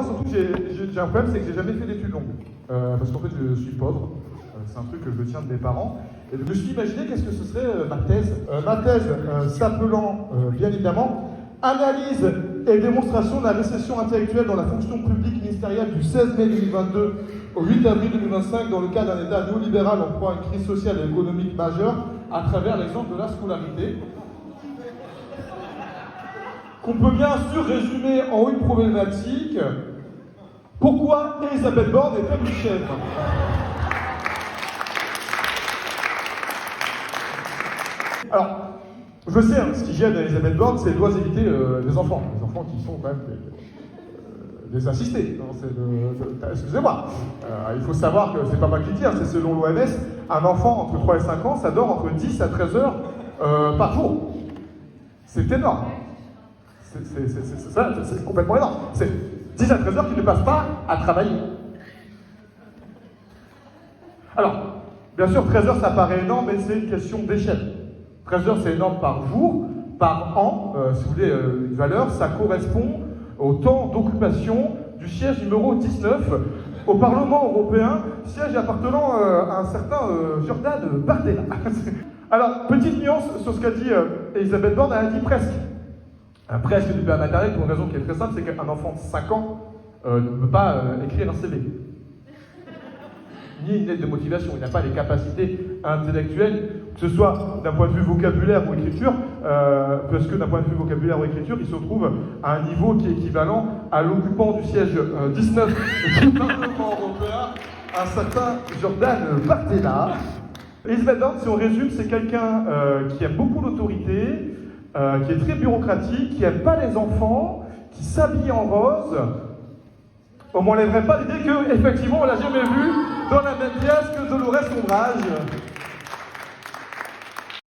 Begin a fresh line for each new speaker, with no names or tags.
surtout, j'ai un problème, c'est que j'ai jamais fait d'études longues. Parce qu'en fait, je suis pauvre. C'est un truc que je tiens de mes parents. Et je me suis imaginé qu'est-ce que ce serait ma thèse. Ma thèse s'appelant, bien évidemment, Analyse et démonstration de la récession intellectuelle dans la fonction publique ministérielle du 16 mai 2022 au 8 avril 2025 dans le cadre d'un État néolibéral en proie à une crise sociale et économique majeure à travers l'exemple de la scolarité. Qu'on peut bien sûr résumer en une problématique. Pourquoi Elisabeth Borne est comme une chèvre? Alors, je sais, hein, ce qui gêne Elisabeth Borne, c'est qu'elle doit éviter les enfants. Les enfants qui sont quand même des assistés. Excusez-moi. Il faut savoir que c'est pas moi qui dis, hein, c'est selon l'OMS, un enfant entre 3 et 5 ans, ça dort entre 10 à 13 heures par jour. C'est énorme. C'est complètement énorme. C'est 10 à 13 heures qui ne passent pas à travailler. Alors, bien sûr, 13 heures, ça paraît énorme, mais c'est une question d'échelle. 13 heures, c'est énorme par jour, par an, si vous voulez une valeur, ça correspond au temps d'occupation du siège numéro 19 au Parlement européen, siège appartenant à un certain Jordan Bardella. Alors, petite nuance sur ce qu'a dit Elisabeth Borne, elle a dit presque. Presque du PA maternel pour une raison qui est très simple, c'est qu'un enfant de 5 ans ne peut pas écrire un CV. Ni une lettre de motivation, il n'a pas les capacités intellectuelles, que ce soit d'un point de vue vocabulaire ou écriture, parce que d'un point de vue vocabulaire ou écriture, il se trouve à un niveau qui est équivalent à l'occupant du siège 19 du Parlement européen, un certain Jordan Bardella. Elisabeth Borne, si on résume, c'est quelqu'un qui aime beaucoup l'autorité, qui est très bureaucratique, qui n'aime pas les enfants, qui s'habille en rose. On ne m'enlèverait pas l'idée qu'effectivement, on l'a jamais vu dans la même pièce que Dolores Ombrage.